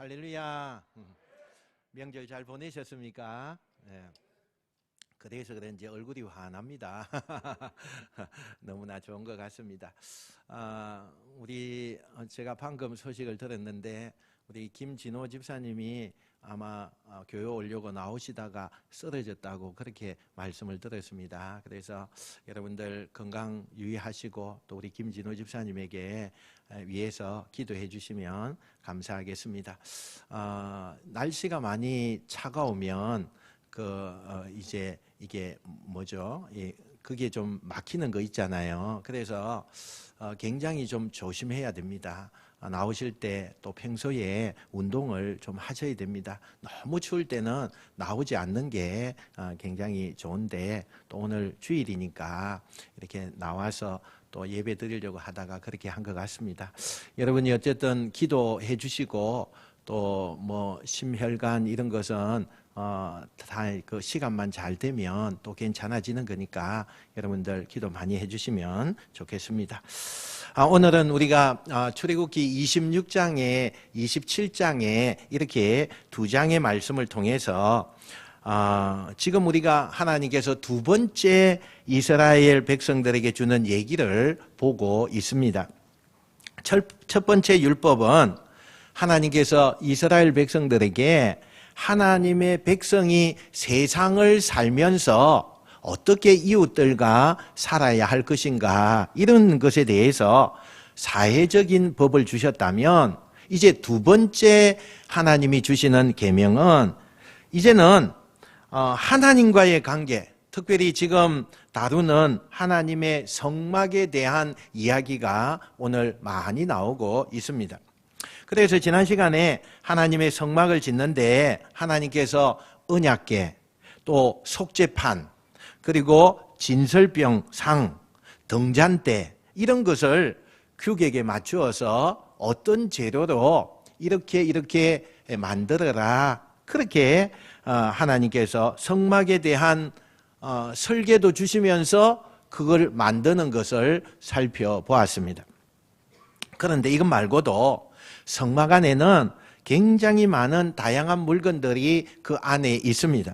할렐루야. 명절 잘 보내셨습니까? 네. 그래서 그런지 얼굴이 환합니다. 너무나 좋은 것 같습니다. 제가 방금 소식을 들었는데 우리 김진호 집사님이 아마 교회 오려고 나오시다가 쓰러졌다고 그렇게 말씀을 들었습니다. 그래서 여러분들 건강 유의하시고 또 우리 김진호 집사님에게 위해서 기도해 주시면 감사하겠습니다. 날씨가 많이 차가우면 이제 이게 뭐죠? 그게 좀 막히는 거 있잖아요. 그래서 굉장히 좀 조심해야 됩니다. 나오실 때 또 평소에 운동을 좀 하셔야 됩니다. 너무 추울 때는 나오지 않는 게 굉장히 좋은데 또 오늘 주일이니까 이렇게 나와서 또 예배 드리려고 하다가 그렇게 한 것 같습니다. 여러분이 어쨌든 기도해 주시고 또 뭐 심혈관 이런 것은 다 그 시간만 잘 되면 또 괜찮아지는 거니까 여러분들 기도 많이 해주시면 좋겠습니다. 오늘은 우리가 출애굽기 26장에 27장에 이렇게 두 장의 말씀을 통해서 지금 우리가 하나님께서 두 번째 이스라엘 백성들에게 주는 얘기를 보고 있습니다. 첫 번째 율법은 하나님께서 이스라엘 백성들에게 하나님의 백성이 세상을 살면서 어떻게 이웃들과 살아야 할 것인가 이런 것에 대해서 사회적인 법을 주셨다면 이제 두 번째 하나님이 주시는 계명은 이제는 하나님과의 관계, 특별히 지금 다루는 하나님의 성막에 대한 이야기가 오늘 많이 나오고 있습니다. 그래서 지난 시간에 하나님의 성막을 짓는데 하나님께서 언약궤, 또 속죄판, 그리고 진설병 상, 등잔대 이런 것을 규격에 맞추어서 어떤 재료로 이렇게 만들어라 그렇게 하나님께서 성막에 대한 설계도 주시면서 그걸 만드는 것을 살펴보았습니다. 그런데 이것 말고도 성막 안에는 굉장히 많은 다양한 물건들이 그 안에 있습니다.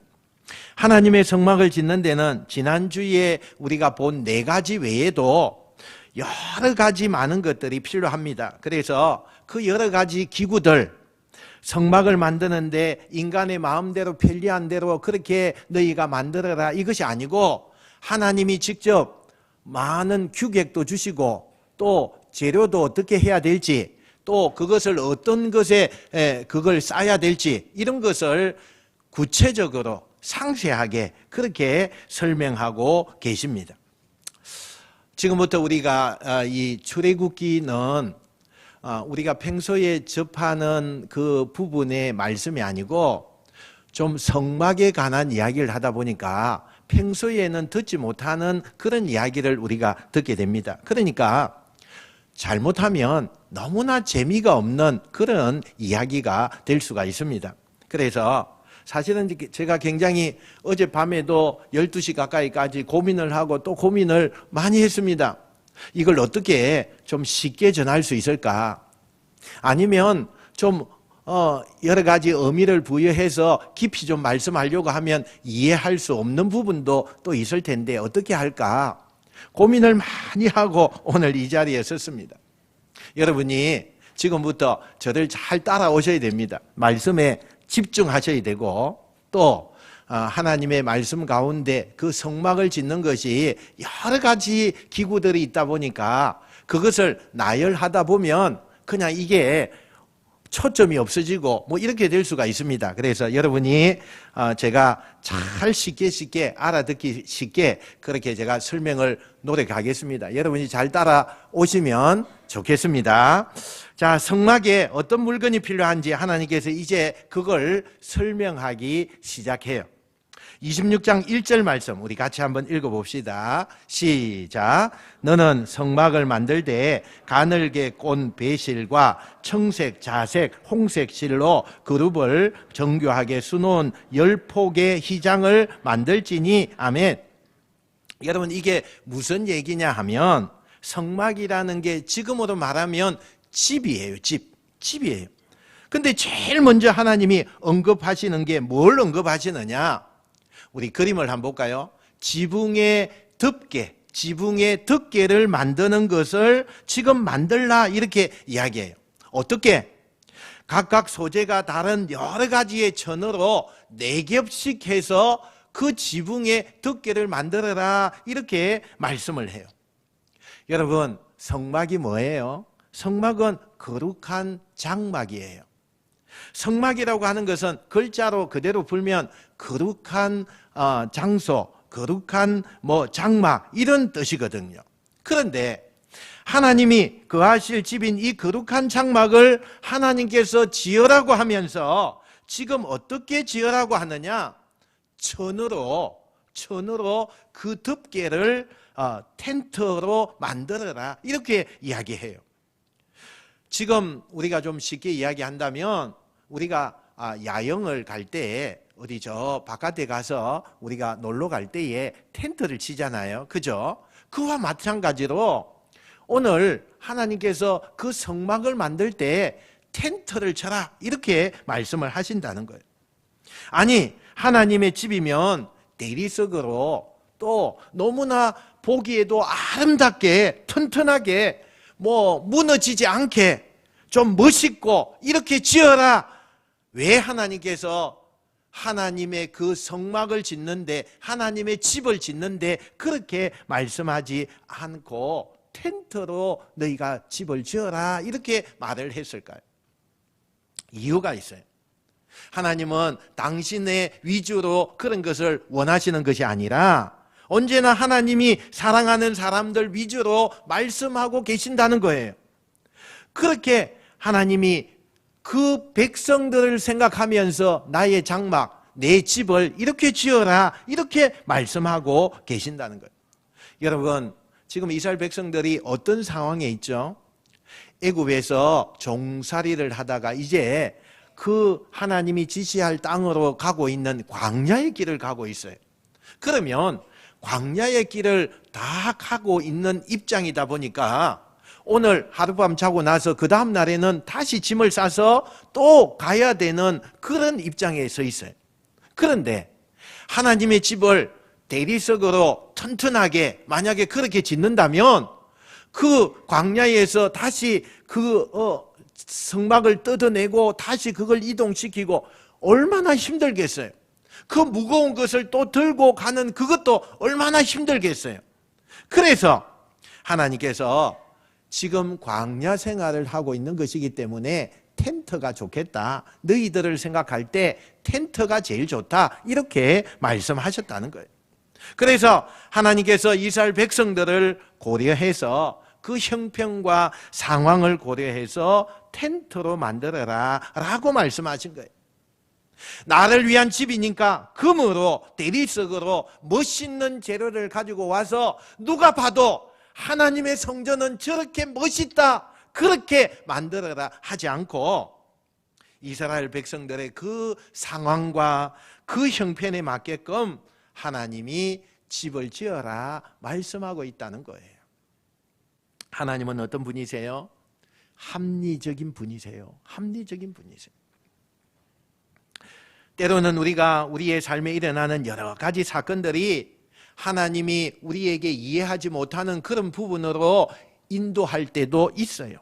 하나님의 성막을 짓는 데는 지난주에 우리가 본 4가지 외에도 여러 가지 많은 것들이 필요합니다. 그래서 그 여러 가지 기구들, 성막을 만드는데 인간의 마음대로 편리한 대로 그렇게 너희가 만들어라 이것이 아니고 하나님이 직접 많은 규격도 주시고 또 재료도 어떻게 해야 될지 또 그것을 어떤 것에 그걸 쌓아야 될지 이런 것을 구체적으로 상세하게 그렇게 설명하고 계십니다. 지금부터 우리가 이 출애굽기는 우리가 평소에 접하는 그 부분의 말씀이 아니고 좀 성막에 관한 이야기를 하다 보니까 평소에는 듣지 못하는 그런 이야기를 우리가 듣게 됩니다. 그러니까 잘못하면 너무나 재미가 없는 그런 이야기가 될 수가 있습니다. 그래서 사실은 제가 굉장히 어젯밤에도 12시 가까이까지 고민을 하고 또 고민을 많이 했습니다. 이걸 어떻게 좀 쉽게 전할 수 있을까? 아니면 좀 여러 가지 의미를 부여해서 깊이 좀 말씀하려고 하면 이해할 수 없는 부분도 또 있을 텐데 어떻게 할까? 고민을 많이 하고 오늘 이 자리에 섰습니다. 여러분이 지금부터 저를 잘 따라오셔야 됩니다. 말씀에 집중하셔야 되고 또 하나님의 말씀 가운데 그 성막을 짓는 것이 여러 가지 기구들이 있다 보니까 그것을 나열하다 보면 그냥 이게 초점이 없어지고 뭐 이렇게 될 수가 있습니다. 그래서 여러분이 제가 잘 쉽게 알아듣기 쉽게 그렇게 제가 설명을 노력하겠습니다. 여러분이 잘 따라오시면 좋겠습니다. 자, 성막에 어떤 물건이 필요한지 하나님께서 이제 그걸 설명하기 시작해요. 26장 1절 말씀 우리 같이 한번 읽어봅시다. 시작. 너는 성막을 만들 때 가늘게 꼰 배실과 청색, 자색, 홍색 실로 그룹을 정교하게 수놓은 10폭의 휘장을 만들지니 아멘. 여러분 이게 무슨 얘기냐 하면 성막이라는 게 지금으로 말하면 집이에요. 집이에요. 근데 제일 먼저 하나님이 언급하시는 게 뭘 언급하시느냐? 우리 그림을 한번 볼까요? 지붕의 덮개를 만드는 것을 지금 만들라 이렇게 이야기해요. 어떻게? 각각 소재가 다른 여러 가지의 천으로 4겹씩 해서 그 지붕의 덮개를 만들어라 이렇게 말씀을 해요. 여러분, 성막이 뭐예요? 성막은 거룩한 장막이에요. 성막이라고 하는 것은 글자로 그대로 풀면 거룩한 장소, 거룩한 장막 이런 뜻이거든요. 그런데 하나님이 거하실 집인 이 거룩한 장막을 하나님께서 지으라고 하면서 지금 어떻게 지으라고 하느냐? 천으로 그 덮개를 텐트로 만들어라 이렇게 이야기해요. 지금 우리가 좀 쉽게 이야기한다면 우리가 야영을 갈 때 어디 저 바깥에 가서 우리가 놀러 갈 때에 텐트를 치잖아요. 그죠? 그와 마찬가지로 오늘 하나님께서 그 성막을 만들 때 텐트를 쳐라 이렇게 말씀을 하신다는 거예요. 아니, 하나님의 집이면 대리석으로 또 너무나 보기에도 아름답게 튼튼하게 무너지지 않게 좀 멋있고 이렇게 지어라. 왜 하나님께서 하나님의 그 성막을 짓는데, 하나님의 집을 짓는데 그렇게 말씀하지 않고 텐트로 너희가 집을 지어라 이렇게 말을 했을까요? 이유가 있어요. 하나님은 당신의 위주로 그런 것을 원하시는 것이 아니라 언제나 하나님이 사랑하는 사람들 위주로 말씀하고 계신다는 거예요. 그렇게 하나님이 그 백성들을 생각하면서 나의 장막, 내 집을 이렇게 지어라 이렇게 말씀하고 계신다는 거예요. 여러분, 지금 이스라엘 백성들이 어떤 상황에 있죠? 애굽에서 종살이를 하다가 이제 그 하나님이 지시할 땅으로 가고 있는 광야의 길을 가고 있어요. 그러면 광야의 길을 다 가고 있는 입장이다 보니까 오늘 하룻밤 자고 나서 그 다음 날에는 다시 짐을 싸서 또 가야 되는 그런 입장에 서 있어요. 그런데 하나님의 집을 대리석으로 튼튼하게 만약에 그렇게 짓는다면 그 광야에서 다시 그 성막을 뜯어내고 다시 그걸 이동시키고 얼마나 힘들겠어요. 그 무거운 것을 또 들고 가는 그것도 얼마나 힘들겠어요. 그래서 하나님께서 지금 광야 생활을 하고 있는 것이기 때문에 텐트가 좋겠다. 너희들을 생각할 때 텐트가 제일 좋다. 이렇게 말씀하셨다는 거예요. 그래서 하나님께서 이스라엘 백성들을 고려해서 그 형편과 상황을 고려해서 텐트로 만들어라 라고 말씀하신 거예요. 나를 위한 집이니까 금으로 대리석으로 멋있는 재료를 가지고 와서 누가 봐도 하나님의 성전은 저렇게 멋있다 그렇게 만들어라 하지 않고 이스라엘 백성들의 그 상황과 그 형편에 맞게끔 하나님이 집을 지어라 말씀하고 있다는 거예요. 하나님은 어떤 분이세요? 합리적인 분이세요. 합리적인 분이세요. 때로는 우리가 우리의 삶에 일어나는 여러 가지 사건들이 하나님이 우리에게 이해하지 못하는 그런 부분으로 인도할 때도 있어요.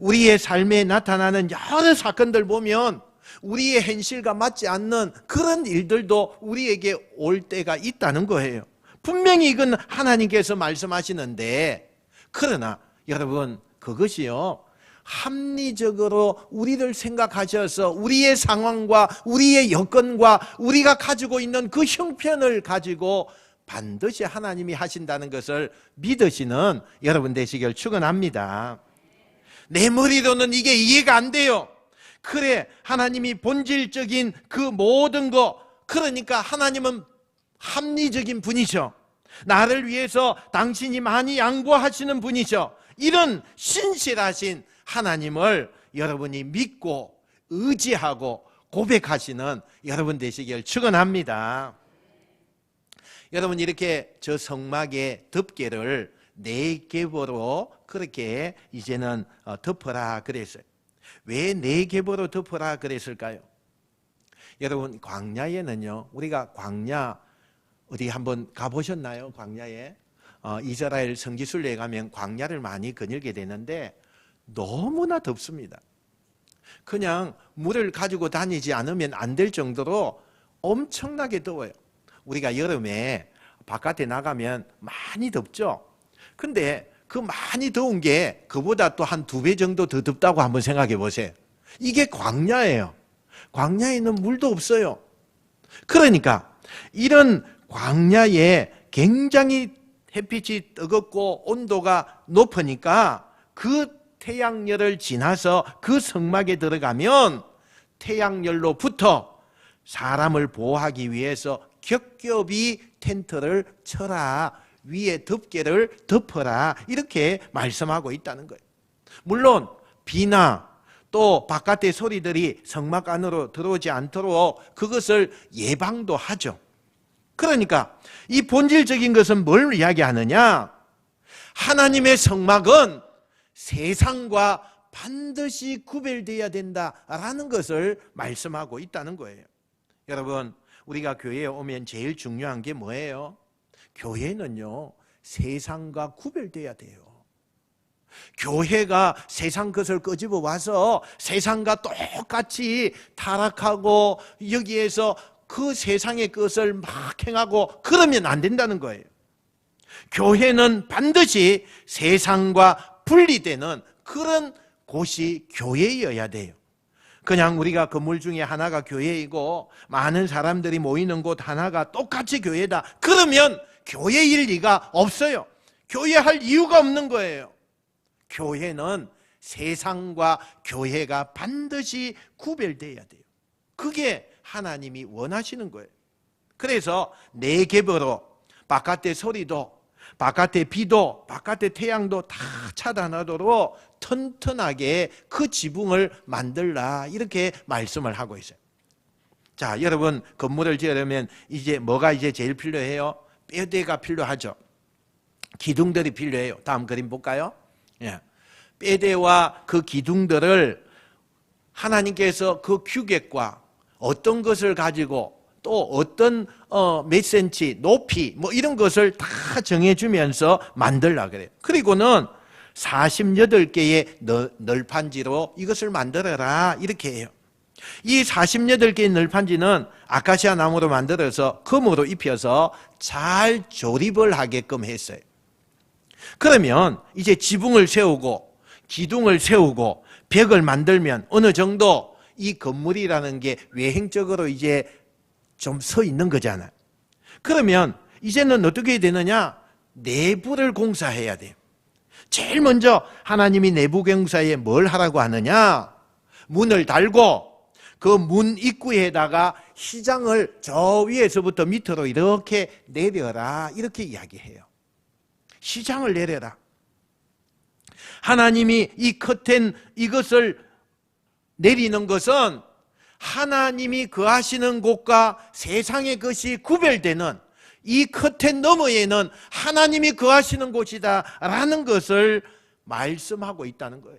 우리의 삶에 나타나는 여러 사건들 보면 우리의 현실과 맞지 않는 그런 일들도 우리에게 올 때가 있다는 거예요. 분명히 이건 하나님께서 말씀하시는데, 그러나 여러분 그것이요 합리적으로 우리를 생각하셔서 우리의 상황과 우리의 여건과 우리가 가지고 있는 그 형편을 가지고 반드시 하나님이 하신다는 것을 믿으시는 여러분 되시길 축원합니다. 내 머리로는 이게 이해가 안 돼요. 그래, 하나님이 본질적인 그 모든 거, 그러니까 하나님은 합리적인 분이죠. 나를 위해서 당신이 많이 양보하시는 분이죠. 이런 신실하신 하나님을 여러분이 믿고 의지하고 고백하시는 여러분 되시길 축원합니다. 여러분, 이렇게 저 성막의 덮개를 4겹으로 그렇게 이제는 덮어라 그랬어요. 왜 네 겹으로 덮어라 그랬을까요? 여러분, 광야에는요, 우리가 광야 어디 한번 가보셨나요? 광야에 이스라엘 성지순례에 가면 광야를 많이 거닐게 되는데 너무나 덥습니다. 그냥 물을 가지고 다니지 않으면 안 될 정도로 엄청나게 더워요. 우리가 여름에 바깥에 나가면 많이 덥죠. 근데 그 많이 더운 게 그보다 또 한 2배 정도 더 덥다고 한번 생각해 보세요. 이게 광야예요. 광야에는 물도 없어요. 그러니까 이런 광야에 굉장히 햇빛이 뜨겁고 온도가 높으니까 그 태양열을 지나서 그 성막에 들어가면 태양열로부터 사람을 보호하기 위해서 겹겹이 텐트를 쳐라, 위에 덮개를 덮어라, 이렇게 말씀하고 있다는 거예요. 물론 비나 또 바깥의 소리들이 성막 안으로 들어오지 않도록 그것을 예방도 하죠. 그러니까 이 본질적인 것은 뭘 이야기하느냐? 하나님의 성막은 세상과 반드시 구별되어야 된다라는 것을 말씀하고 있다는 거예요. 여러분, 우리가 교회에 오면 제일 중요한 게 뭐예요? 교회는요, 세상과 구별돼야 돼요. 교회가 세상 것을 끄집어 와서 세상과 똑같이 타락하고 여기에서 그 세상의 것을 막 행하고 그러면 안 된다는 거예요. 교회는 반드시 세상과 분리되는 그런 곳이 교회여야 돼요. 그냥 우리가 건물 중에 하나가 교회이고 많은 사람들이 모이는 곳 하나가 똑같이 교회다, 그러면 교회일 리가 없어요. 교회할 이유가 없는 거예요. 교회는 세상과 교회가 반드시 구별돼야 돼요. 그게 하나님이 원하시는 거예요. 그래서 네 겹으로 바깥의 소리도, 바깥의 비도, 바깥의 태양도 다 차단하도록 튼튼하게 그 지붕을 만들라, 이렇게 말씀을 하고 있어요. 자, 여러분, 건물을 지으려면 이제 뭐가 이제 제일 필요해요? 뼈대가 필요하죠. 기둥들이 필요해요. 다음 그림 볼까요? 예. 뼈대와 그 기둥들을 하나님께서 그 규격과 어떤 것을 가지고 또 어떤 몇 센치 높이 뭐 이런 것을 다 정해주면서 만들라 그래요. 그리고는 48개의 널판지로 이것을 만들어라, 이렇게 해요. 이 48개의 널판지는 아카시아 나무로 만들어서 금으로 입혀서 잘 조립을 하게끔 했어요. 그러면 이제 지붕을 세우고 기둥을 세우고 벽을 만들면 어느 정도 이 건물이라는 게 외형적으로 이제 좀 서 있는 거잖아요. 그러면 이제는 어떻게 해야 되느냐? 내부를 공사해야 돼요. 제일 먼저 하나님이 내부 공사에 뭘 하라고 하느냐? 문을 달고 그 문 입구에다가 시장을 저 위에서부터 밑으로 이렇게 내려라, 이렇게 이야기해요. 시장을 내려라. 하나님이 이 커튼 이것을 내리는 것은 하나님이 거하시는 곳과 세상의 것이 구별되는 이 커튼 너머에는 하나님이 거하시는 곳이다라는 것을 말씀하고 있다는 거예요.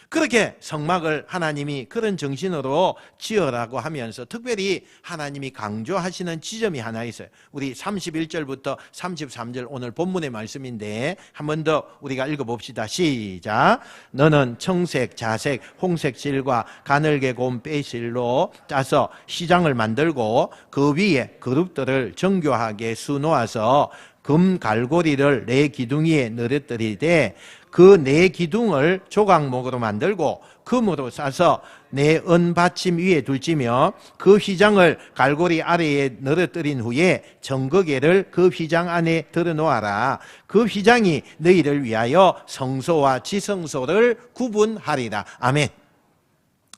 그렇게 성막을 하나님이 그런 정신으로 지으라고 하면서 특별히 하나님이 강조하시는 지점이 하나 있어요. 우리 31절부터 33절 오늘 본문의 말씀인데 한 번 더 우리가 읽어봅시다. 시작. 너는 청색, 자색, 홍색 실과 가늘게 고운 빼실로 짜서 시장을 만들고 그 위에 그룹들을 정교하게 수놓아서 금 갈고리를 네 기둥이에 늘어뜨리되 그 네 기둥을 조각목으로 만들고 금으로 싸서 네 은받침 위에 둘지며 그 휘장을 갈고리 아래에 늘어뜨린 후에 정거개를 그 휘장 안에 들어놓아라. 그 휘장이 너희를 위하여 성소와 지성소를 구분하리라. 아멘.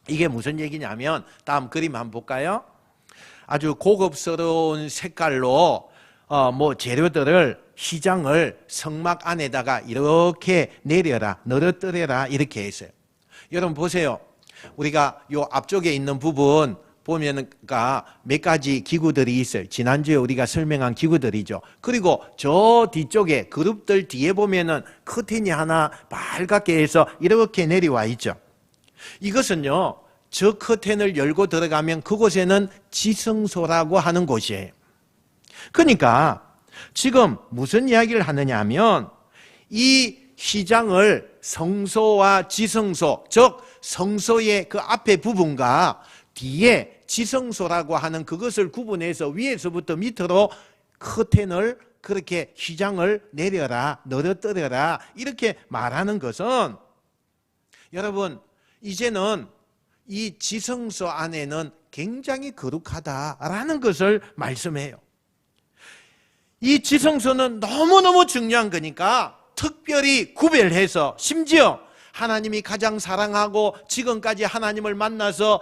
이게 무슨 얘기냐면 다음 그림 한번 볼까요? 아주 고급스러운 색깔로 재료들을 휘장을 성막 안에다가 이렇게 내려라, 늘어뜨려라, 이렇게 했어요. 여러분 보세요. 우리가 요 앞쪽에 있는 부분 보면은 몇 가지 기구들이 있어요. 지난주에 우리가 설명한 기구들이죠. 그리고 저 뒤쪽에 그룹들 뒤에 보면은 커튼이 하나 빨갛게 해서 이렇게 내려와 있죠. 이것은요, 저 커튼을 열고 들어가면 그곳에는 지성소라고 하는 곳이에요. 그러니까 지금 무슨 이야기를 하느냐 하면 이 휘장을 성소와 지성소, 즉 성소의 그 앞에 부분과 뒤에 지성소라고 하는 그것을 구분해서 위에서부터 밑으로 커튼을 그렇게 휘장을 내려라, 늘어뜨려라 이렇게 말하는 것은 여러분 이제는 이 지성소 안에는 굉장히 거룩하다라는 것을 말씀해요. 이 지성소는 너무너무 중요한 거니까 특별히 구별해서 심지어 하나님이 가장 사랑하고 지금까지 하나님을 만나서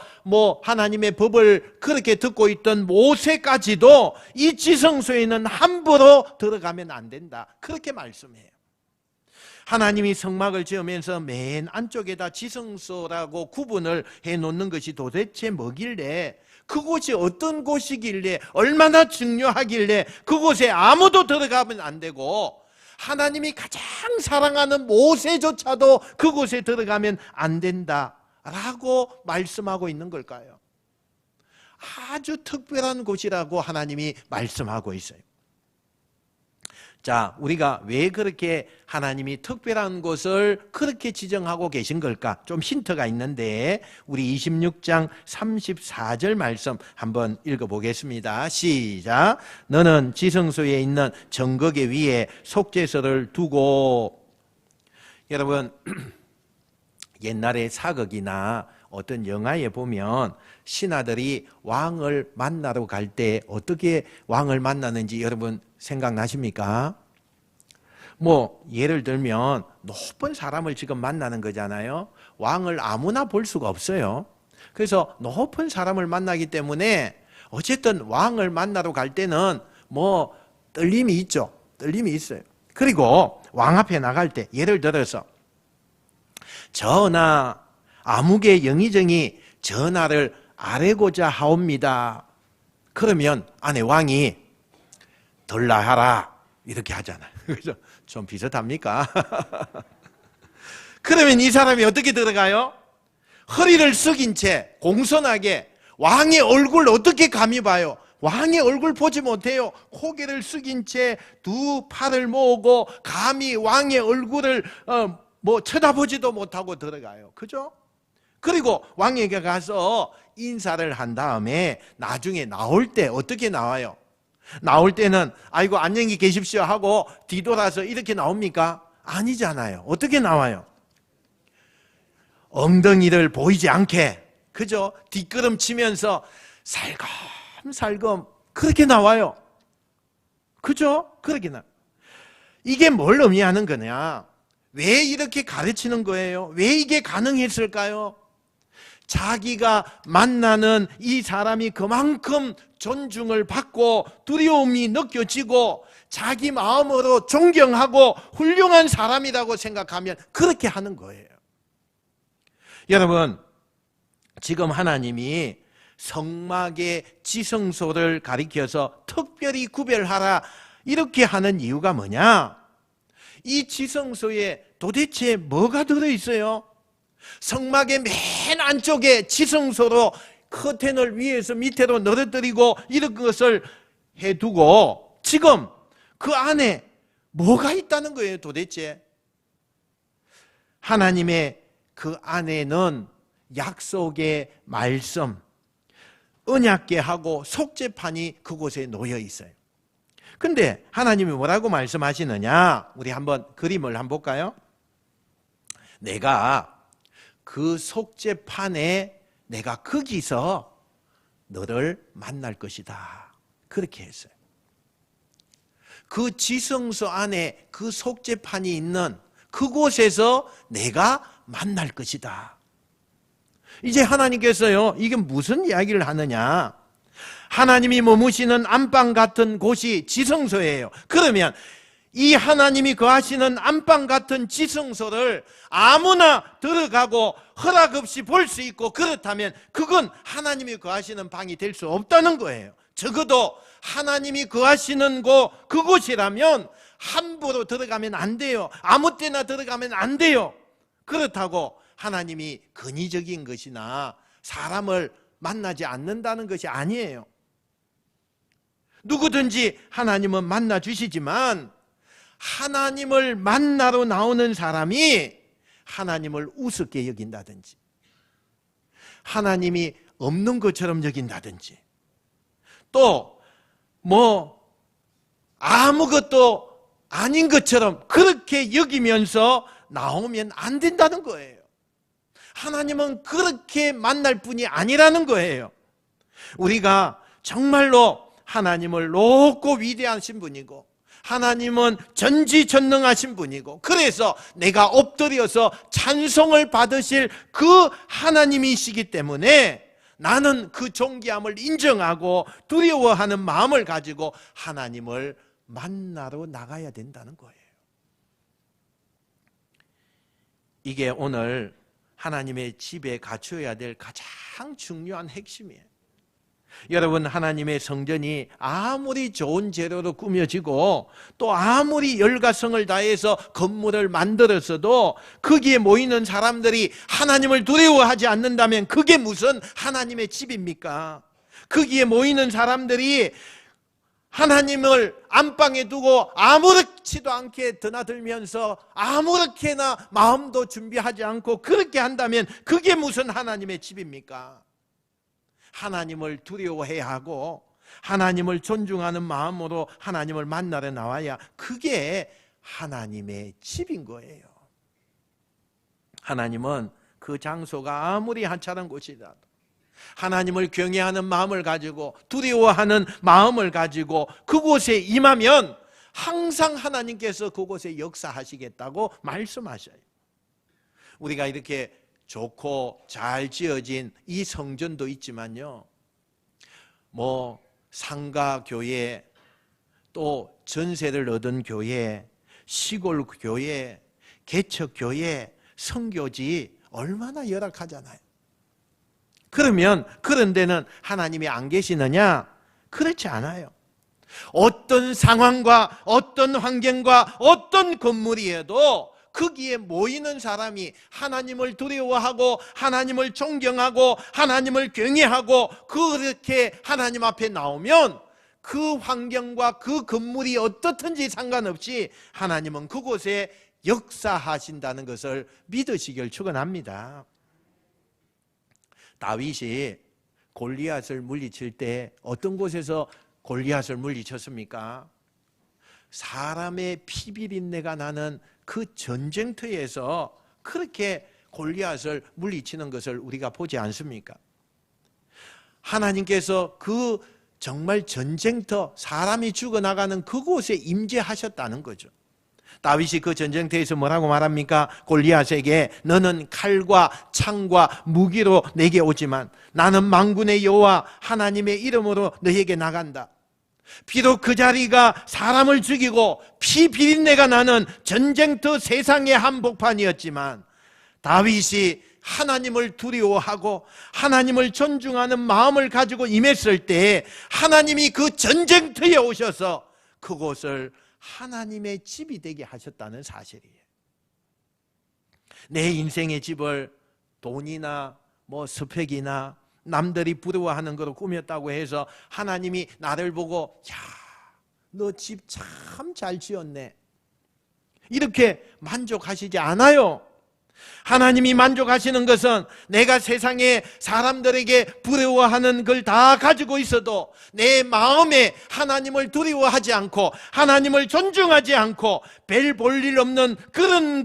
하나님의 법을 그렇게 듣고 있던 모세까지도 이 지성소에는 함부로 들어가면 안 된다. 그렇게 말씀해요. 하나님이 성막을 지으면서 맨 안쪽에다 지성소라고 구분을 해놓는 것이 도대체 뭐길래, 그곳이 어떤 곳이길래, 얼마나 중요하길래 그곳에 아무도 들어가면 안 되고 하나님이 가장 사랑하는 모세조차도 그곳에 들어가면 안 된다라고 말씀하고 있는 걸까요? 아주 특별한 곳이라고 하나님이 말씀하고 있어요. 자, 우리가 왜 그렇게 하나님이 특별한 곳을 그렇게 지정하고 계신 걸까? 좀 힌트가 있는데 우리 26장 34절 말씀 한번 읽어보겠습니다. 시작. 너는 지성소에 있는 정거계 위에 속죄서를 두고. 여러분 옛날에 사극이나 어떤 영화에 보면 신하들이 왕을 만나러 갈 때 어떻게 왕을 만나는지 여러분 생각나십니까? 예를 들면 높은 사람을 지금 만나는 거잖아요. 왕을 아무나 볼 수가 없어요. 그래서 높은 사람을 만나기 때문에 어쨌든 왕을 만나러 갈 때는 떨림이 있죠. 떨림이 있어요. 그리고 왕 앞에 나갈 때 예를 들어서 전하, 아무개 영의정이 전하를 아뢰고자 하옵니다. 그러면 안에 왕이 덜나하라 이렇게 하잖아요. 그죠? 좀 비슷합니까? 그러면 이 사람이 어떻게 들어가요? 허리를 숙인 채 공손하게 왕의 얼굴 어떻게 감히 봐요? 왕의 얼굴 보지 못해요. 고개를 숙인 채 두 팔을 모으고 감히 왕의 얼굴을 쳐다보지도 못하고 들어가요. 그죠? 그리고 왕에게 가서 인사를 한 다음에 나중에 나올 때 어떻게 나와요? 나올 때는 아이고 안녕히 계십시오 하고 뒤돌아서 이렇게 나옵니까? 아니잖아요. 어떻게 나와요? 엉덩이를 보이지 않게, 그죠? 뒷걸음 치면서 살금살금 그렇게 나와요. 그죠? 그렇게 나와요. 이게 뭘 의미하는 거냐? 왜 이렇게 가르치는 거예요? 왜 이게 가능했을까요? 자기가 만나는 이 사람이 그만큼 존중을 받고 두려움이 느껴지고 자기 마음으로 존경하고 훌륭한 사람이라고 생각하면 그렇게 하는 거예요. 여러분, 지금 하나님이 성막의 지성소를 가리켜서 특별히 구별하라 이렇게 하는 이유가 뭐냐? 이 지성소에 도대체 뭐가 들어있어요? 성막의 맨 안쪽에 지성소로 커튼을 위에서 밑으로 늘어뜨리고 이런 것을 해두고 지금 그 안에 뭐가 있다는 거예요 도대체? 하나님의 그 안에는 약속의 말씀, 언약궤하고 속죄판이 그곳에 놓여 있어요. 근데 하나님이 뭐라고 말씀하시느냐? 우리 한번 그림을 한번 볼까요? 내가 그 속죄판에 내가 거기서 너를 만날 것이다. 그렇게 했어요. 그 지성소 안에 그 속죄판이 있는 그곳에서 내가 만날 것이다. 이제 하나님께서요, 이게 무슨 이야기를 하느냐? 하나님이 머무시는 안방 같은 곳이 지성소예요. 그러면 이 하나님이 거하시는 안방 같은 지성소를 아무나 들어가고 허락 없이 볼 수 있고, 그렇다면 그건 하나님이 거하시는 방이 될 수 없다는 거예요. 적어도 하나님이 거하시는 그곳이라면 함부로 들어가면 안 돼요. 아무 때나 들어가면 안 돼요. 그렇다고 하나님이 근위적인 것이나 사람을 만나지 않는다는 것이 아니에요. 누구든지 하나님은 만나 주시지만, 하나님을 만나러 나오는 사람이 하나님을 우습게 여긴다든지, 하나님이 없는 것처럼 여긴다든지, 또 아무것도 아닌 것처럼 그렇게 여기면서 나오면 안 된다는 거예요. 하나님은 그렇게 만날 분이 아니라는 거예요. 우리가 정말로 하나님을 높고 위대하신 분이고, 하나님은 전지전능하신 분이고, 그래서 내가 엎드려서 찬송을 받으실 그 하나님이시기 때문에 나는 그 존귀함을 인정하고 두려워하는 마음을 가지고 하나님을 만나러 나가야 된다는 거예요. 이게 오늘 하나님의 집에 갖춰야 될 가장 중요한 핵심이에요. 여러분, 하나님의 성전이 아무리 좋은 재료로 꾸며지고 또 아무리 열과성을 다해서 건물을 만들었어도 거기에 모이는 사람들이 하나님을 두려워하지 않는다면 그게 무슨 하나님의 집입니까? 거기에 모이는 사람들이 하나님을 안방에 두고 아무렇지도 않게 드나들면서 아무렇게나 마음도 준비하지 않고 그렇게 한다면 그게 무슨 하나님의 집입니까? 하나님을 두려워해야 하고 하나님을 존중하는 마음으로 하나님을 만나러 나와야 그게 하나님의 집인 거예요. 하나님은 그 장소가 아무리 하찮은 곳이라도 하나님을 경외하는 마음을 가지고 두려워하는 마음을 가지고 그곳에 임하면 항상 하나님께서 그곳에 역사하시겠다고 말씀하셔요. 우리가 이렇게 좋고 잘 지어진 이 성전도 있지만요, 상가 교회, 또 전세를 얻은 교회, 시골 교회, 개척 교회, 선교지 얼마나 열악하잖아요. 그러면 그런 데는 하나님이 안 계시느냐? 그렇지 않아요. 어떤 상황과 어떤 환경과 어떤 건물이어도 거기에 모이는 사람이 하나님을 두려워하고 하나님을 존경하고 하나님을 경외하고 그렇게 하나님 앞에 나오면 그 환경과 그 건물이 어떻든지 상관없이 하나님은 그곳에 역사하신다는 것을 믿으시길 축원합니다. 다윗이 골리앗을 물리칠 때 어떤 곳에서 골리앗을 물리쳤습니까? 사람의 피비린내가 나는 그 전쟁터에서 그렇게 골리앗을 물리치는 것을 우리가 보지 않습니까? 하나님께서 그 정말 전쟁터, 사람이 죽어나가는 그곳에 임재하셨다는 거죠. 다윗이 그 전쟁터에서 뭐라고 말합니까? 골리앗에게 너는 칼과 창과 무기로 내게 오지만 나는 만군의 여호와 하나님의 이름으로 너에게 나간다. 비록 그 자리가 사람을 죽이고 피 비린내가 나는 전쟁터 세상의 한복판이었지만 다윗이 하나님을 두려워하고 하나님을 존중하는 마음을 가지고 임했을 때 하나님이 그 전쟁터에 오셔서 그곳을 하나님의 집이 되게 하셨다는 사실이에요. 내 인생의 집을 돈이나 스펙이나 남들이 부러워하는 거로 꾸몄다고 해서 하나님이 나를 보고 야, 너 집 참 잘 지었네, 이렇게 만족하시지 않아요. 하나님이 만족하시는 것은 내가 세상에 사람들에게 부러워하는 걸 다 가지고 있어도 내 마음에 하나님을 두려워하지 않고 하나님을 존중하지 않고 별 볼 일 없는 그런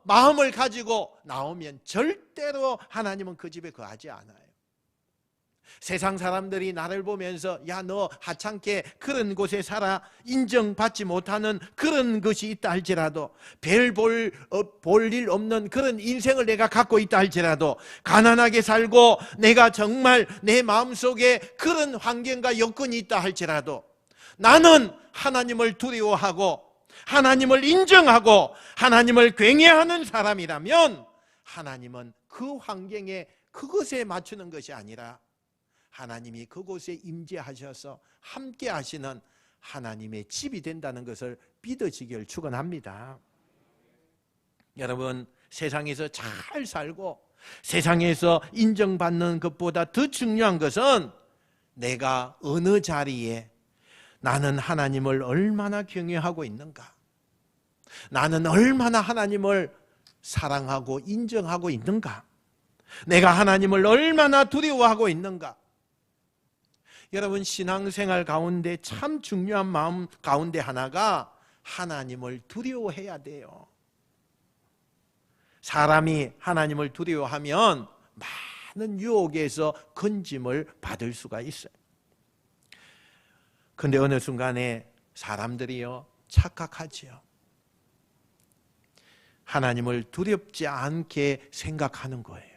마음을 가지고 나오면 절대로 하나님은 그 집에 거하지 않아요. 세상 사람들이 나를 보면서 야, 너 하찮게 그런 곳에 살아, 인정받지 못하는 그런 것이 있다 할지라도, 별 볼 일 없는 그런 인생을 내가 갖고 있다 할지라도, 가난하게 살고 내가 정말 내 마음속에 그런 환경과 여건이 있다 할지라도 나는 하나님을 두려워하고 하나님을 인정하고 하나님을 경외하는 사람이라면 하나님은 그 환경에 그것에 맞추는 것이 아니라 하나님이 그곳에 임재하셔서 함께 하시는 하나님의 집이 된다는 것을 믿으시길 축원합니다. 여러분, 세상에서 잘 살고 세상에서 인정받는 것보다 더 중요한 것은 내가 어느 자리에 나는 하나님을 얼마나 경외하고 있는가, 나는 얼마나 하나님을 사랑하고 인정하고 있는가, 내가 하나님을 얼마나 두려워하고 있는가. 여러분, 신앙생활 가운데 참 중요한 마음 가운데 하나가 하나님을 두려워해야 돼요. 사람이 하나님을 두려워하면 많은 유혹에서 건짐을 받을 수가 있어요. 그런데 어느 순간에 사람들이요, 착각하지요. 하나님을 두렵지 않게 생각하는 거예요.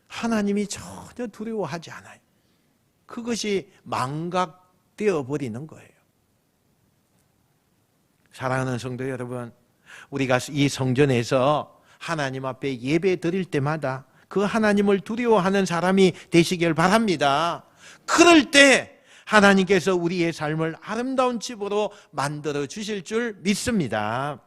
하나님이 전혀 두려워하지 않아요. 그것이 망각되어 버리는 거예요. 사랑하는 성도 여러분, 우리가 이 성전에서 하나님 앞에 예배 드릴 때마다 그 하나님을 두려워하는 사람이 되시길 바랍니다. 그럴 때 하나님께서 우리의 삶을 아름다운 집으로 만들어 주실 줄 믿습니다.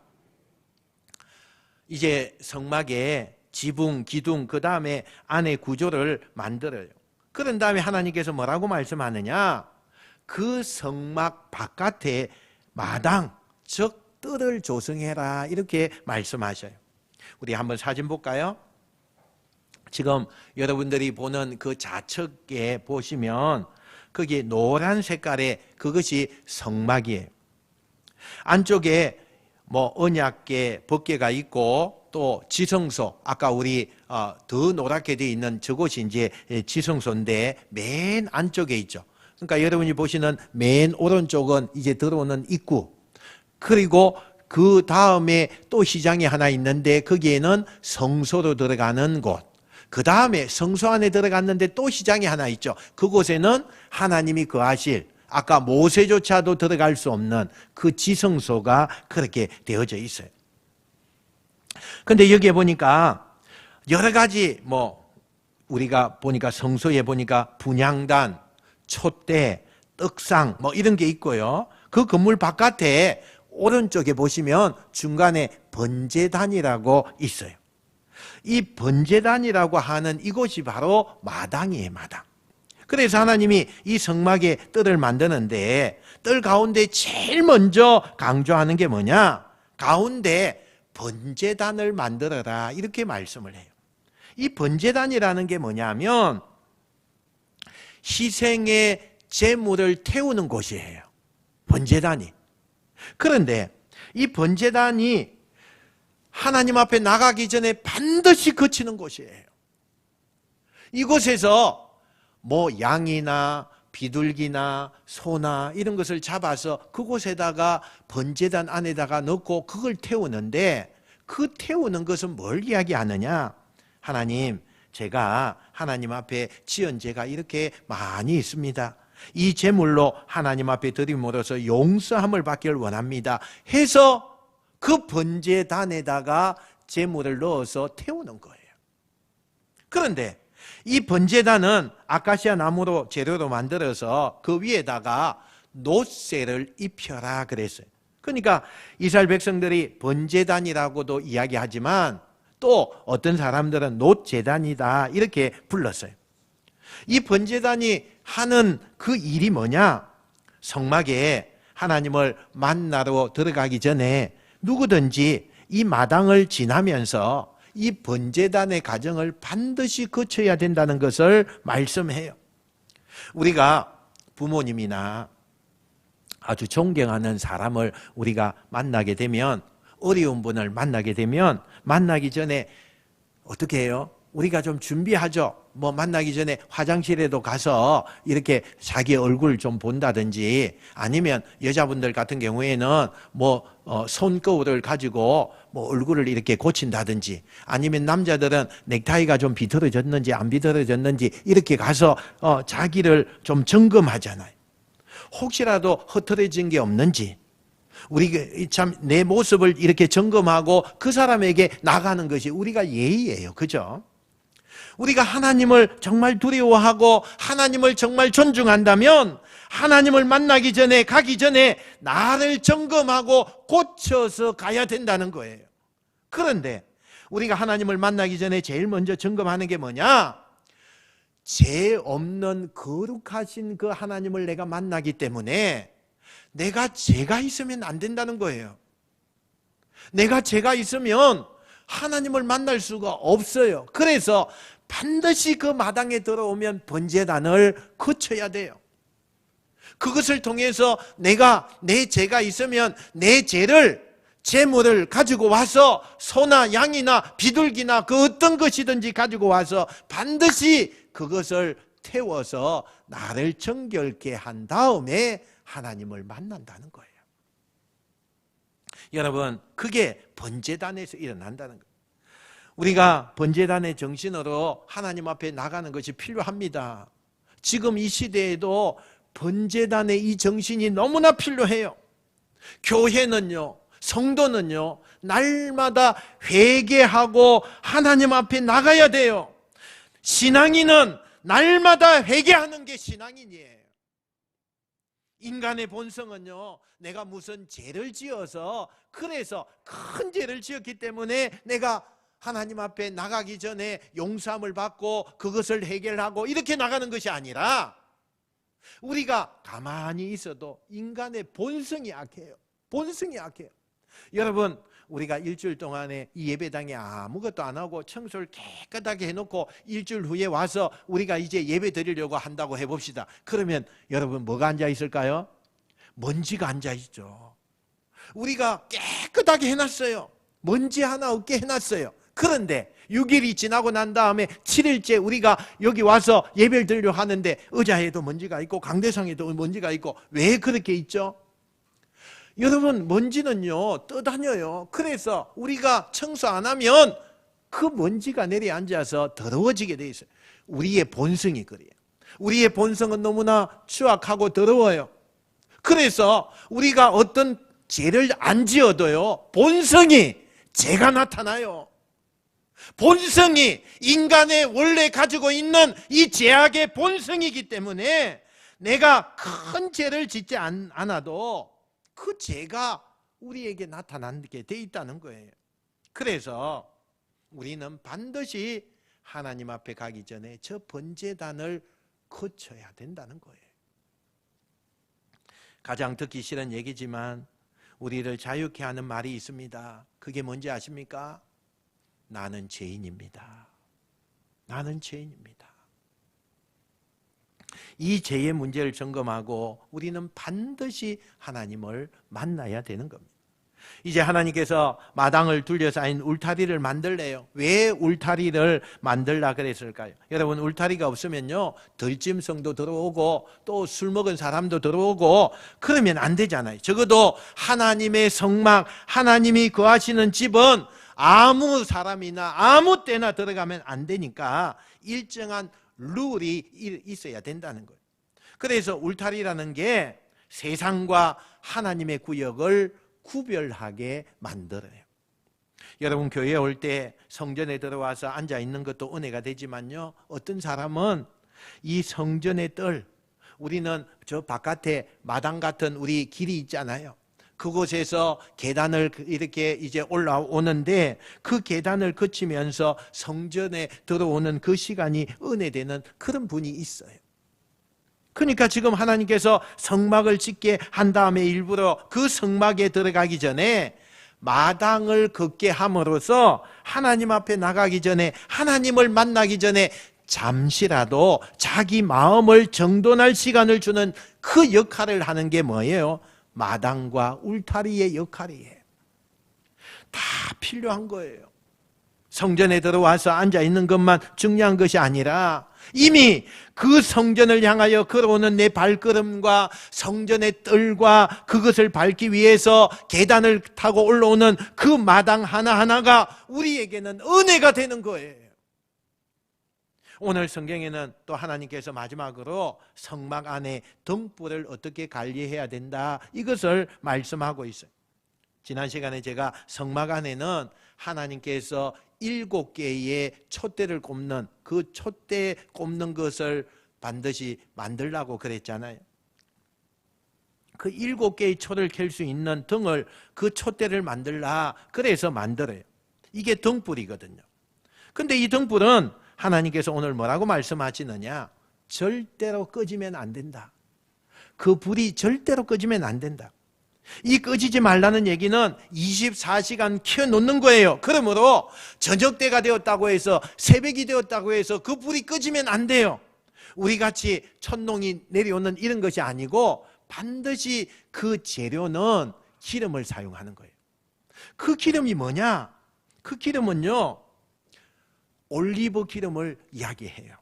이제 성막에 지붕, 기둥, 그 다음에 안에 구조를 만들어요. 그런 다음에 하나님께서 뭐라고 말씀하느냐? 그 성막 바깥에 마당, 즉 뜰을 조성해라, 이렇게 말씀하셔요. 우리 한번 사진 볼까요? 지금 여러분들이 보는 그 좌측에 보시면 거기에 노란 색깔의 그것이 성막이에요. 안쪽에 뭐 언약궤, 법궤가 있고 또 지성소, 아까 우리 더 노랗게 되어 있는 저곳이 이제 지성소인데 맨 안쪽에 있죠. 그러니까 여러분이 보시는 맨 오른쪽은 이제 들어오는 입구, 그리고 그 다음에 또 시장이 하나 있는데 거기에는 성소로 들어가는 곳, 그 다음에 성소 안에 들어갔는데 또 시장이 하나 있죠. 그곳에는 하나님이 거하실, 아까 모세조차도 들어갈 수 없는 그 지성소가 그렇게 되어져 있어요. 근데 여기에 보니까 여러 가지 우리가 보니까 성소에 보니까 분향단, 촛대, 떡상 이런 게 있고요. 그 건물 바깥에 오른쪽에 보시면 중간에 번제단이라고 있어요. 이 번제단이라고 하는 이곳이 바로 마당이에요, 마당. 그래서 하나님이 이 성막에 뜰을 만드는데 뜰 가운데 제일 먼저 강조하는 게 뭐냐? 가운데 번제단을 만들어라, 이렇게 말씀을 해요. 이 번제단이라는 게 뭐냐면 희생의 제물을 태우는 곳이에요, 번제단이. 그런데 이 번제단이 하나님 앞에 나가기 전에 반드시 거치는 곳이에요. 이곳에서 양이나 비둘기나 소나 이런 것을 잡아서 그곳에다가 번제단 안에다가 넣고 그걸 태우는데, 그 태우는 것은 뭘 이야기하느냐? 하나님, 제가 하나님 앞에 지은 죄가 이렇게 많이 있습니다. 이 제물로 하나님 앞에 드림으로써 용서함을 받기를 원합니다 해서 그 번제단에다가 제물을 넣어서 태우는 거예요. 그런데 이 번제단은 아카시아 나무로 재료로 만들어서 그 위에다가 놋새를 입혀라 그랬어요. 그러니까 이스라엘 백성들이 번제단이라고도 이야기하지만 또 어떤 사람들은 놋제단이다 이렇게 불렀어요. 이 번제단이 하는 그 일이 뭐냐? 성막에 하나님을 만나러 들어가기 전에 누구든지 이 마당을 지나면서 이 번제단의 과정을 반드시 거쳐야 된다는 것을 말씀해요. 우리가 부모님이나 아주 존경하는 사람을 우리가 만나게 되면, 어려운 분을 만나게 되면 만나기 전에 어떻게 해요? 우리가 좀 준비하죠. 만나기 전에 화장실에도 가서 이렇게 자기 얼굴 좀 본다든지, 아니면 여자분들 같은 경우에는 손거울을 가지고 얼굴을 이렇게 고친다든지, 아니면 남자들은 넥타이가 좀 비틀어졌는지 안 비틀어졌는지 이렇게 가서 자기를 좀 점검하잖아요. 혹시라도 흐트러진 게 없는지, 우리가 참 내 모습을 이렇게 점검하고 그 사람에게 나가는 것이 우리가 예의예요. 그죠? 우리가 하나님을 정말 두려워하고 하나님을 정말 존중한다면 하나님을 만나기 전에, 가기 전에 나를 점검하고 고쳐서 가야 된다는 거예요. 그런데 우리가 하나님을 만나기 전에 제일 먼저 점검하는 게 뭐냐? 죄 없는 거룩하신 그 하나님을 내가 만나기 때문에 내가 죄가 있으면 안 된다는 거예요. 내가 죄가 있으면 하나님을 만날 수가 없어요. 그래서 반드시 그 마당에 들어오면 번제단을 거쳐야 돼요. 그것을 통해서 내가 내 죄가 있으면 내 죄를, 제물을 가지고 와서 소나 양이나 비둘기나 그 어떤 것이든지 가지고 와서 반드시 그것을 태워서 나를 정결케 한 다음에 하나님을 만난다는 거예요. 여러분, 그게 번제단에서 일어난다는 거예요. 우리가 번제단의 정신으로 하나님 앞에 나가는 것이 필요합니다. 지금 이 시대에도 번제단의 이 정신이 너무나 필요해요. 교회는요, 성도는요, 날마다 회개하고 하나님 앞에 나가야 돼요. 신앙인은 날마다 회개하는 게 신앙인이에요. 인간의 본성은요, 내가 무슨 죄를 지어서, 그래서 큰 죄를 지었기 때문에 내가 하나님 앞에 나가기 전에 용서함을 받고 그것을 해결하고 이렇게 나가는 것이 아니라, 우리가 가만히 있어도 인간의 본성이 악해요. 본성이 악해요. 여러분, 우리가 일주일 동안에 이 예배당에 아무것도 안 하고 청소를 깨끗하게 해놓고 일주일 후에 와서 우리가 이제 예배 드리려고 한다고 해봅시다. 그러면 여러분 뭐가 앉아 있을까요? 먼지가 앉아 있죠. 우리가 깨끗하게 해놨어요. 먼지 하나 없게 해놨어요. 그런데 6일이 지나고 난 다음에 7일째 우리가 여기 와서 예배를 드리려고 하는데 의자에도 먼지가 있고 강대상에도 먼지가 있고, 왜 그렇게 있죠? 여러분, 먼지는요 떠다녀요. 그래서 우리가 청소 안 하면 그 먼지가 내려앉아서 더러워지게 돼 있어요. 우리의 본성이 그래요. 우리의 본성은 너무나 추악하고 더러워요. 그래서 우리가 어떤 죄를 안 지어도요, 본성이 죄가 나타나요. 본성이 인간의 원래 가지고 있는 이 죄악의 본성이기 때문에 내가 큰 죄를 짓지 않아도 그 죄가 우리에게 나타나게 돼 있다는 거예요. 그래서 우리는 반드시 하나님 앞에 가기 전에 저 번제단을 거쳐야 된다는 거예요. 가장 듣기 싫은 얘기지만 우리를 자유케 하는 말이 있습니다. 그게 뭔지 아십니까? 나는 죄인입니다. 나는 죄인입니다. 이 죄의 문제를 점검하고 우리는 반드시 하나님을 만나야 되는 겁니다. 이제 하나님께서 마당을 둘러싸인 울타리를 만들래요. 왜 울타리를 만들라 그랬을까요? 여러분, 울타리가 없으면요, 들짐승도 들어오고 또 술 먹은 사람도 들어오고 그러면 안 되잖아요. 적어도 하나님의 성막, 하나님이 거하시는 집은 아무 사람이나 아무 때나 들어가면 안 되니까 일정한 룰이 있어야 된다는 거예요. 그래서 울타리라는 게 세상과 하나님의 구역을 구별하게 만들어요. 여러분, 교회에 올 때 성전에 들어와서 앉아 있는 것도 은혜가 되지만요, 어떤 사람은 이 성전의 뜰, 우리는 저 바깥에 마당 같은 우리 길이 있잖아요. 그곳에서 계단을 이렇게 이제 올라오는데 그 계단을 거치면서 성전에 들어오는 그 시간이 은혜되는 그런 분이 있어요. 그러니까 지금 하나님께서 성막을 짓게 한 다음에 일부러 그 성막에 들어가기 전에 마당을 걷게 함으로써 하나님 앞에 나가기 전에, 하나님을 만나기 전에 잠시라도 자기 마음을 정돈할 시간을 주는 그 역할을 하는 게 뭐예요? 마당과 울타리의 역할이에요. 다 필요한 거예요. 성전에 들어와서 앉아 있는 것만 중요한 것이 아니라 이미 그 성전을 향하여 걸어오는 내 발걸음과 성전의 뜰과 그것을 밟기 위해서 계단을 타고 올라오는 그 마당 하나하나가 우리에게는 은혜가 되는 거예요. 오늘 성경에는 또 하나님께서 마지막으로 성막 안에 등불을 어떻게 관리해야 된다, 이것을 말씀하고 있어요. 지난 시간에 제가 성막 안에는 하나님께서 7개의 촛대를 꼽는, 그 촛대 꼽는 것을 반드시 만들라고 그랬잖아요. 그 7개의 촛을 켤 수 있는 등을, 그 촛대를 만들라, 그래서 만들어요. 이게 등불이거든요. 근데 이 등불은 하나님께서 오늘 뭐라고 말씀하시느냐? 절대로 꺼지면 안 된다. 그 불이 절대로 꺼지면 안 된다. 이 꺼지지 말라는 얘기는 24시간 켜놓는 거예요. 그러므로 저녁 때가 되었다고 해서, 새벽이 되었다고 해서 그 불이 꺼지면 안 돼요. 우리같이 천둥이 내려오는 이런 것이 아니고 반드시 그 재료는 기름을 사용하는 거예요. 그 기름이 뭐냐? 그 기름은요, 올리브 기름을 이야기해요.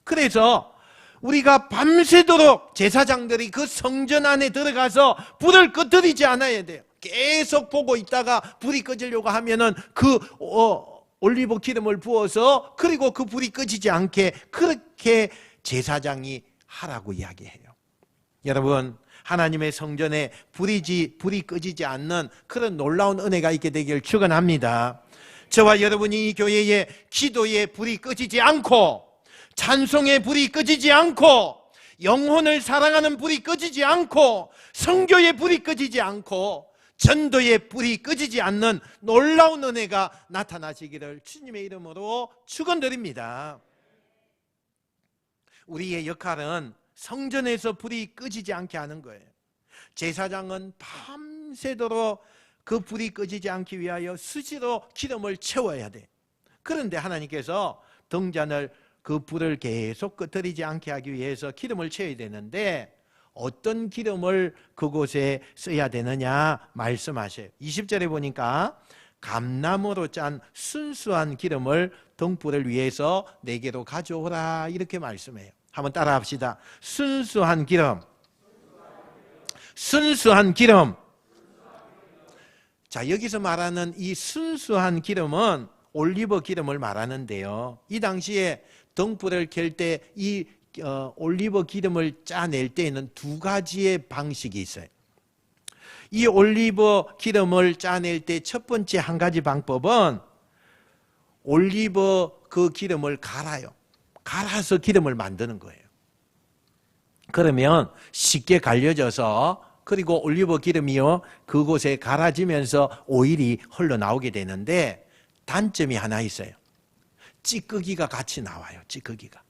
그래서 우리가 밤새도록 제사장들이 그 성전 안에 들어가서 불을 꺼뜨리지 않아야 돼요. 계속 보고 있다가 불이 꺼지려고 하면은 그 올리브 기름을 부어서, 그리고 그 불이 꺼지지 않게 그렇게 제사장이 하라고 이야기해요. 여러분, 하나님의 성전에 불이 꺼지지 않는 그런 놀라운 은혜가 있게 되길 축원합니다. 저와 여러분이 이 교회에 기도의 불이 꺼지지 않고, 찬송의 불이 꺼지지 않고, 영혼을 사랑하는 불이 꺼지지 않고, 선교의 불이 꺼지지 않고, 전도의 불이 꺼지지 않는 놀라운 은혜가 나타나시기를 주님의 이름으로 축원드립니다. 우리의 역할은 성전에서 불이 꺼지지 않게 하는 거예요. 제사장은 밤새도록 그 불이 꺼지지 않기 위하여 수시로 기름을 채워야 돼. 그런데 하나님께서 등잔을, 그 불을 계속 꺼뜨리지 않게 하기 위해서 기름을 채워야 되는데, 어떤 기름을 그곳에 써야 되느냐 말씀하셔요. 20절에 보니까 감나무로 짠 순수한 기름을 등불을 위해서 내게로 가져오라, 이렇게 말씀해요. 한번 따라 합시다. 순수한 기름. 순수한 기름. 자, 여기서 말하는 이 순수한 기름은 올리브 기름을 말하는데요. 이 당시에 등불을 켤 때 이 올리브 기름을 짜낼 때에는 두 가지의 방식이 있어요. 이 올리브 기름을 짜낼 때 첫 번째 한 가지 방법은 올리브 그 기름을 갈아요. 갈아서 기름을 만드는 거예요. 그러면 쉽게 갈려져서, 그리고 올리브 기름이요, 그곳에 갈아지면서 오일이 흘러나오게 되는데, 단점이 하나 있어요. 찌꺼기가 같이 나와요. 찌꺼기가.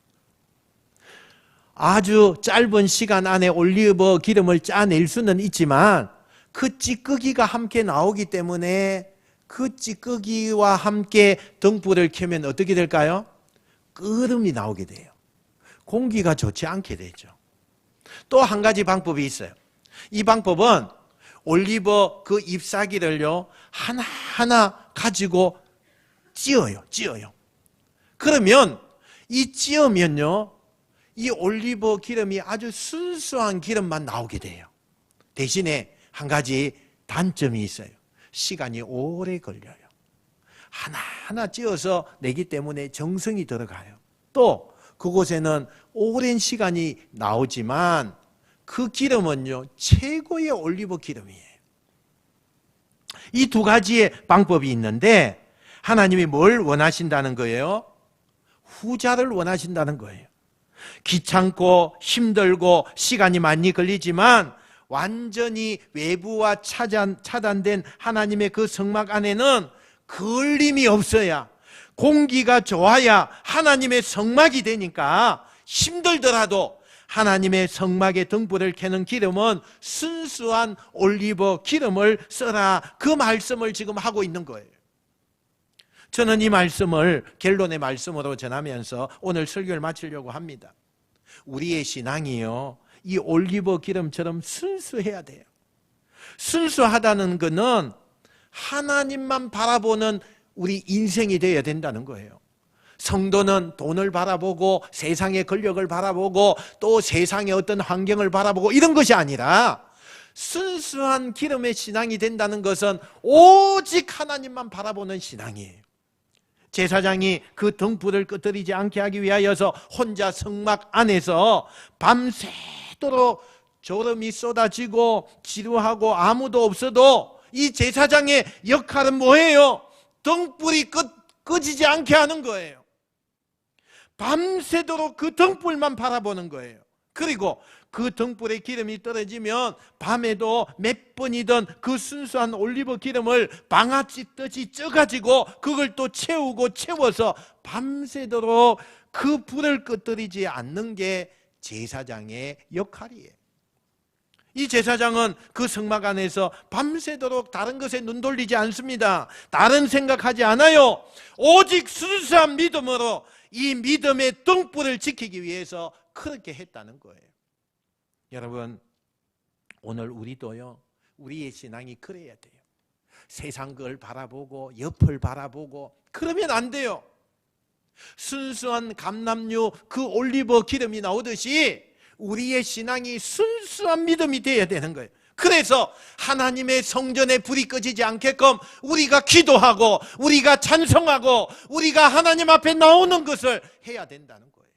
아주 짧은 시간 안에 올리브 기름을 짜낼 수는 있지만 그 찌꺼기가 함께 나오기 때문에, 그 찌꺼기와 함께 등불을 켜면 어떻게 될까요? 끓음이 나오게 돼요. 공기가 좋지 않게 되죠. 또 한 가지 방법이 있어요. 이 방법은 올리브 그 잎사귀를요, 하나하나 가지고 찧어요. 그러면 이 찧으면요, 이 올리브 기름이 아주 순수한 기름만 나오게 돼요. 대신에 한 가지 단점이 있어요. 시간이 오래 걸려요. 하나하나 찧어서 내기 때문에 정성이 들어가요. 또 그곳에는 오랜 시간이 나오지만 그 기름은요, 최고의 올리브 기름이에요. 이 두 가지의 방법이 있는데, 하나님이 뭘 원하신다는 거예요? 후자를 원하신다는 거예요. 귀찮고 힘들고 시간이 많이 걸리지만 완전히 외부와 차단된 하나님의 그 성막 안에는 걸림이 없어야, 공기가 좋아야 하나님의 성막이 되니까 힘들더라도 하나님의 성막에 등불을 켜는 기름은 순수한 올리브 기름을 써라, 그 말씀을 지금 하고 있는 거예요. 저는 이 말씀을 결론의 말씀으로 전하면서 오늘 설교를 마치려고 합니다. 우리의 신앙이요, 이 올리브 기름처럼 순수해야 돼요. 순수하다는 것은 하나님만 바라보는 우리 인생이 되어야 된다는 거예요. 성도는 돈을 바라보고 세상의 권력을 바라보고 또 세상의 어떤 환경을 바라보고 이런 것이 아니라, 순수한 기름의 신앙이 된다는 것은 오직 하나님만 바라보는 신앙이에요. 제사장이 그 등불을 끄트리지 않게 하기 위하여서 혼자 성막 안에서 밤새도록 졸음이 쏟아지고 지루하고 아무도 없어도 이 제사장의 역할은 뭐예요? 등불이 꺼지지 않게 하는 거예요. 밤새도록 그 등불만 바라보는 거예요. 그리고 그 등불에 기름이 떨어지면 밤에도 몇 번이든 그 순수한 올리브 기름을 방아찌듯이 쪄가지고 그걸 또 채워서 밤새도록 그 불을 끄트리지 않는 게 제사장의 역할이에요. 이 제사장은 그 성막 안에서 밤새도록 다른 것에 눈 돌리지 않습니다. 다른 생각하지 않아요. 오직 순수한 믿음으로 이 믿음의 등불을 지키기 위해서 그렇게 했다는 거예요. 여러분, 오늘 우리도요, 우리의 신앙이 그래야 돼요. 세상 걸 바라보고 옆을 바라보고 그러면 안 돼요. 순수한 감람류 그 올리브 기름이 나오듯이 우리의 신앙이 순수한 믿음이 되어야 되는 거예요. 그래서 하나님의 성전에 불이 꺼지지 않게끔 우리가 기도하고 우리가 찬송하고 우리가 하나님 앞에 나오는 것을 해야 된다는 거예요.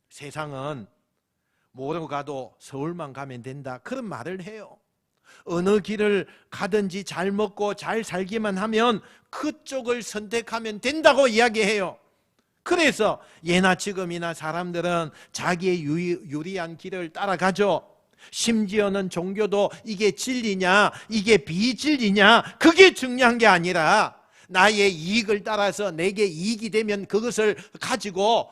세상은 뭐로 가도 서울만 가면 된다, 그런 말을 해요. 어느 길을 가든지 잘 먹고 잘 살기만 하면 그쪽을 선택하면 된다고 이야기해요. 그래서 예나 지금이나 사람들은 자기의 유리한 길을 따라가죠. 심지어는 종교도 이게 진리냐 이게 비진리냐 그게 중요한 게 아니라 나의 이익을 따라서 내게 이익이 되면 그것을 가지고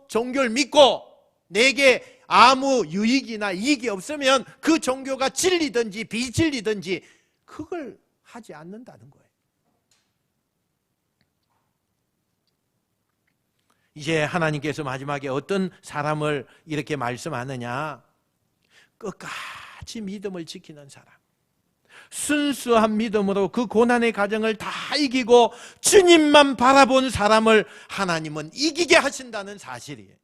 종교를 믿고 내게 아무 유익이나 이익이 없으면 그 종교가 진리든지 비진리든지 그걸 하지 않는다는 거예요. 이제 하나님께서 마지막에 어떤 사람을 이렇게 말씀하느냐? 끝까지 믿음을 지키는 사람, 순수한 믿음으로 그 고난의 과정을 다 이기고 주님만 바라본 사람을 하나님은 이기게 하신다는 사실이에요.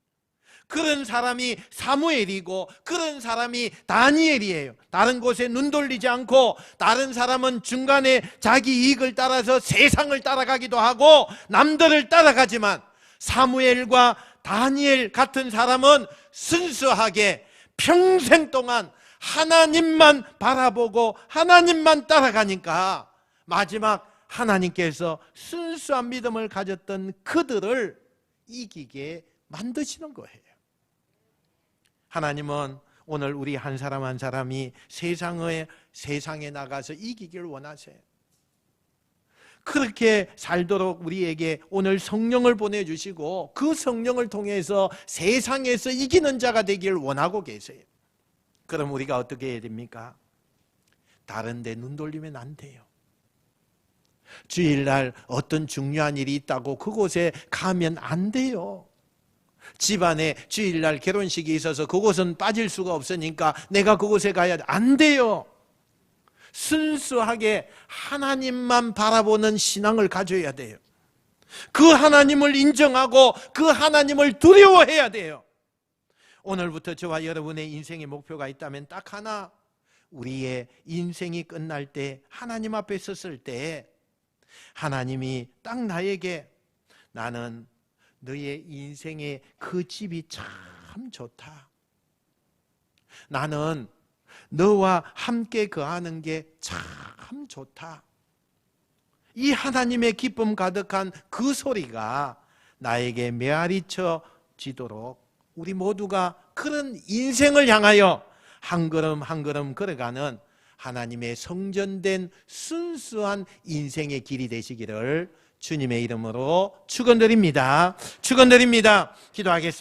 그런 사람이 사무엘이고 그런 사람이 다니엘이에요. 다른 곳에 눈 돌리지 않고, 다른 사람은 중간에 자기 이익을 따라서 세상을 따라가기도 하고 남들을 따라가지만 사무엘과 다니엘 같은 사람은 순수하게 평생 동안 하나님만 바라보고 하나님만 따라가니까 마지막 하나님께서 순수한 믿음을 가졌던 그들을 이기게 만드시는 거예요. 하나님은 오늘 우리 한 사람 한 사람이 세상에 나가서 이기길 원하세요. 그렇게 살도록 우리에게 오늘 성령을 보내주시고 그 성령을 통해서 세상에서 이기는 자가 되길 원하고 계세요. 그럼 우리가 어떻게 해야 됩니까? 다른 데 눈 돌리면 안 돼요. 주일날 어떤 중요한 일이 있다고 그곳에 가면 안 돼요. 집안에 주일날 결혼식이 있어서 그곳은 빠질 수가 없으니까 내가 그곳에 가야 안 돼요. 순수하게 하나님만 바라보는 신앙을 가져야 돼요. 그 하나님을 인정하고 그 하나님을 두려워해야 돼요. 오늘부터 저와 여러분의 인생의 목표가 있다면 딱 하나, 우리의 인생이 끝날 때 하나님 앞에 섰을 때 하나님이 딱 나에게 나는 너의 인생의 그 집이 참 좋다. 나는 너와 함께 거하는 게 참 좋다. 이 하나님의 기쁨 가득한 그 소리가 나에게 메아리쳐지도록 우리 모두가 그런 인생을 향하여 한 걸음 한 걸음 걸어가는 하나님의 성전된 순수한 인생의 길이 되시기를 주님의 이름으로 축원드립니다. 기도하겠습니다.